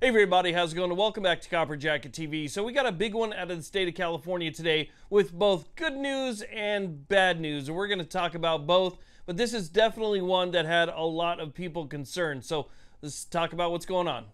Hey everybody, how's it going? Welcome back to Copper Jacket TV. So we got a big one out of the state of California today with both good news and bad news. And we're going to talk about both, but this is definitely one that had a lot of people concerned. So let's talk about what's going on.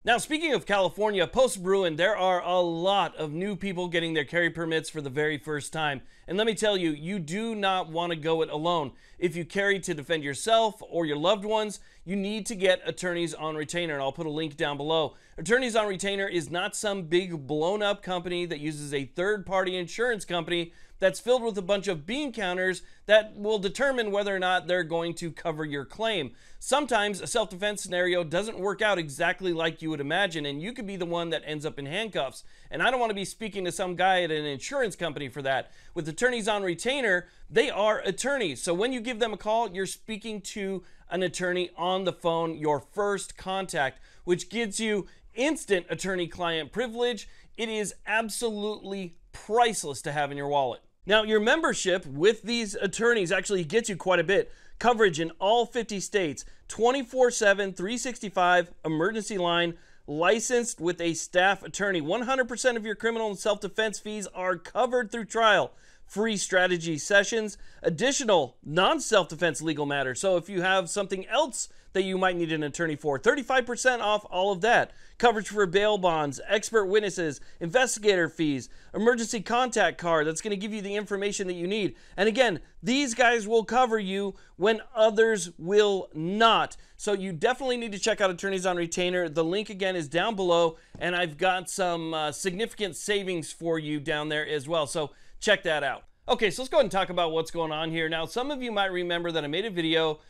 Now, speaking of California, post-Bruin, there are a lot of new people getting their carry permits for the very first time. And let me tell you, you do not want to go it alone. If you carry to defend yourself or your loved ones, you need to get attorneys on retainer, and I'll put a link down below. Attorneys on retainer is not some big blown-up company that uses a third-party insurance company that's filled with a bunch of bean counters that will determine whether or not they're going to cover your claim. Sometimes a self-defense scenario doesn't work out exactly like you would imagine, and you could be the one that ends up in handcuffs. And I don't want to be speaking to some guy at an insurance company for that. With attorneys on retainer, they are attorneys. So when you give them a call, you're speaking to an attorney on the phone, your first contact, which gives you instant attorney-client privilege. It is absolutely priceless to have in your wallet. Now, your membership with these attorneys actually gets you quite a bit. Coverage in all 50 states, 24/7, 365, emergency line, licensed with a staff attorney. 100% of your criminal and self-defense fees are covered through trial. Free strategy sessions, additional non-self-defense legal matters. So if you have something else that you might need an attorney for, 35% off all of that. Coverage for bail bonds, expert witnesses, investigator fees, emergency contact card that's going to give you the information that you need. And again, these guys will cover you when others will not. So you definitely need to check out Attorneys on Retainer. The link again is down below, and I've got some significant savings for you down there as well. So check that out. Okay, so let's go ahead and talk about what's going on here. Now, some of you might remember that I made a video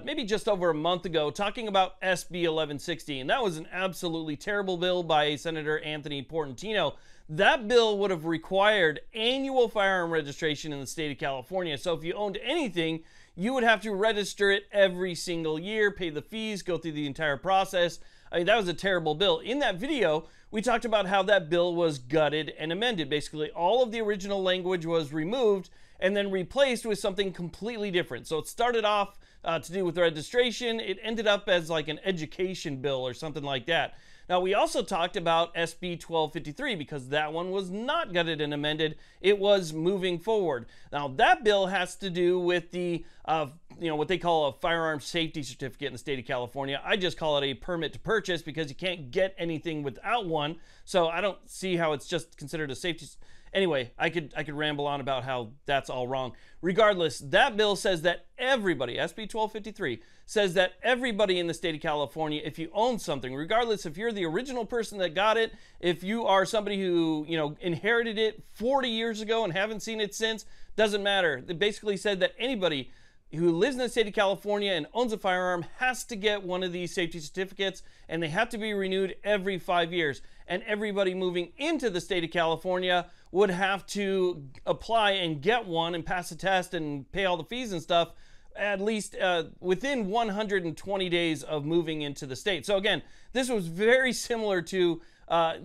maybe just over a month ago talking about SB 1160, and that was an absolutely terrible bill by Senator Anthony Portantino. That bill would have required annual firearm registration in the state of California. So if you owned anything, you would have to register it every single year, pay the fees, go through the entire process. I mean, that was a terrible bill. In that video, we talked about how that bill was gutted and amended. Basically, all of the original language was removed and then replaced with something completely different. So it started off to do with registration. It ended up as like an education bill or something like that. Now, we also talked about SB 1253 because that one was not gutted and amended. It was moving forward. Now, that bill has to do with the, what they call a firearm safety certificate in the state of California. I just call it a permit to purchase because you can't get anything without one. So I don't see how it's just considered a safety. Anyway, I could ramble on about how that's all wrong. Regardless, that bill says that everybody, SB 1253, says that everybody in the state of California, if you own something, regardless if you're the original person that got it, if you are somebody who, inherited it 40 years ago and haven't seen it since, doesn't matter. It basically said that anybody who lives in the state of California and owns a firearm has to get one of these safety certificates, and they have to be renewed every 5 years. And everybody moving into the state of California would have to apply and get one and pass the test and pay all the fees and stuff at least within 120 days of moving into the state. So again, this was very similar to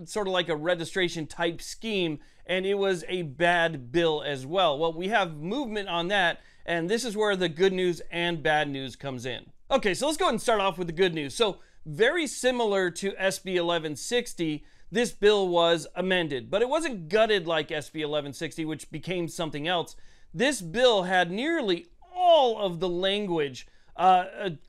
sort of like a registration type scheme, and it was a bad bill as well. Well, we have movement on that, and this is where the good news and bad news comes in. Okay, so let's go ahead and start off with the good news. So very similar to SB 1160, this bill was amended, but it wasn't gutted like SB 1160, which became something else. This bill had nearly all of the language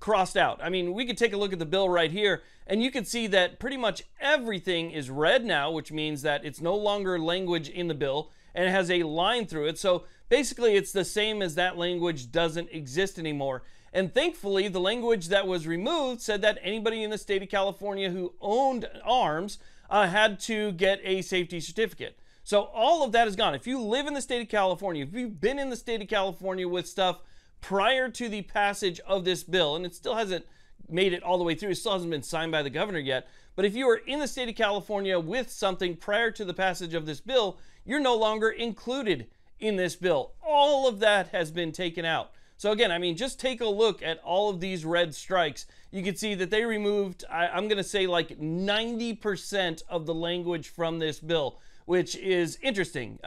crossed out. I mean, we could take a look at the bill right here, and you can see that pretty much everything is red now, which means that it's no longer language in the bill, and it has a line through it. So basically, it's the same as that language doesn't exist anymore. And thankfully, the language that was removed said that anybody in the state of California who owned arms had to get a safety certificate. So all of that is gone. If you live in the state of California, if you've been in the state of California with stuff prior to the passage of this bill, and it still hasn't made it all the way through, it still hasn't been signed by the governor yet, but if you are in the state of California with something prior to the passage of this bill, you're no longer included in this bill. All of that has been taken out. So again, I mean, just take a look at all of these red strikes. You can see that they removed, I'm going to say like 90% of the language from this bill, which is interesting.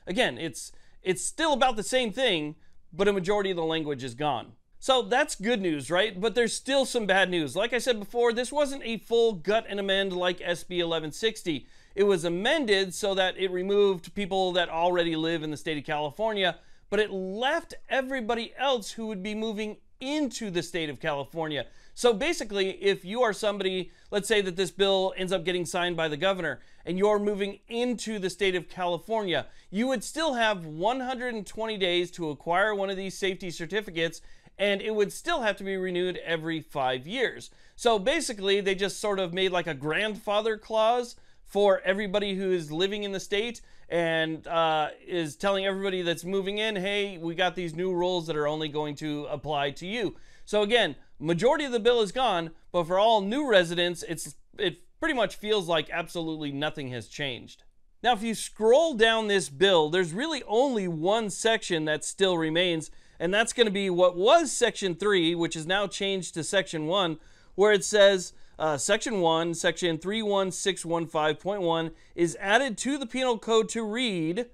Again, it's It's still about the same thing, but a majority of the language is gone. So that's good news, right? But there's still some bad news. Like I said before, this wasn't a full gut and amend like SB 1160. It was amended so that it removed people that already live in the state of California, but it left everybody else who would be moving into the state of California. So basically, if you are somebody, let's say that this bill ends up getting signed by the governor and you're moving into the state of California, you would still have 120 days to acquire one of these safety certificates, and it would still have to be renewed every 5 years. So basically, they just sort of made like a grandfather clause for everybody who is living in the state and is telling everybody that's moving in, hey, we got these new rules that are only going to apply to you. So again, majority of the bill is gone, but for all new residents, it pretty much feels like absolutely nothing has changed. Now, if you scroll down this bill, there's really only one section that still remains, and that's going to be what was Section 3, which is now changed to Section 1, where it says, Section 1, Section 31615.1 is added to the Penal Code to read,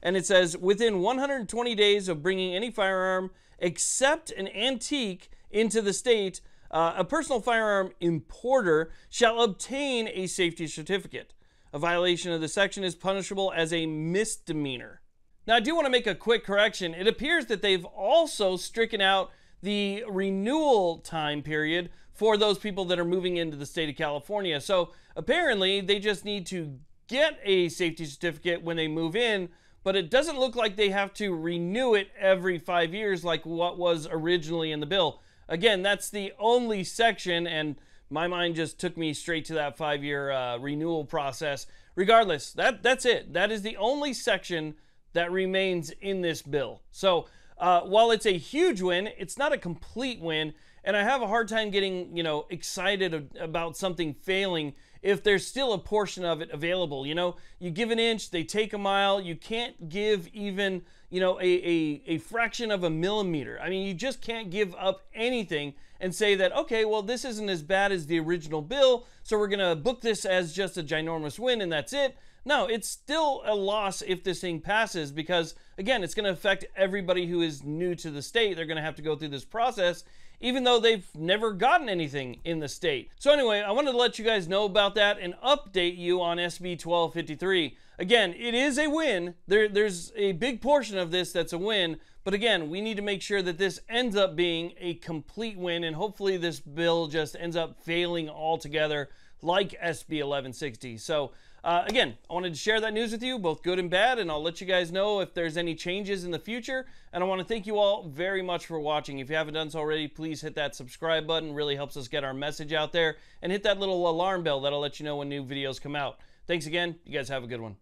and it says, within 120 days of bringing any firearm except an antique into the state, a personal firearm importer shall obtain a safety certificate. A violation of the section is punishable as a misdemeanor. Now, I do want to make a quick correction. It appears that they've also stricken out the renewal time period for those people that are moving into the state of California. So apparently they just need to get a safety certificate when they move in, but it doesn't look like they have to renew it every 5 years like what was originally in the bill. Again, that's the only section, and my mind just took me straight to that 5-year renewal process. Regardless, that's it. That is the only section that remains in this bill. So while it's a huge win, it's not a complete win, and I have a hard time getting, excited about something failing if there's still a portion of it available. You give an inch, they take a mile. You can't give even, a fraction of a millimeter. I mean, you just can't give up anything and say that, okay, well, this isn't as bad as the original bill, so we're going to book this as just a ginormous win and that's it. No, it's still a loss if this thing passes because, again, it's going to affect everybody who is new to the state. They're going to have to go through this process even though they've never gotten anything in the state. So anyway, I wanted to let you guys know about that and update you on SB 1253. Again, it is a win. There's a big portion of this that's a win, but again, we need to make sure that this ends up being a complete win, and hopefully this bill just ends up failing altogether like SB 1160. So again, I wanted to share that news with you, both good and bad, and I'll let you guys know if there's any changes in the future. And I want to thank you all very much for watching. If you haven't done so already, please hit that subscribe button. It really helps us get our message out there. And hit that little alarm bell. That'll let you know when new videos come out. Thanks again. You guys have a good one.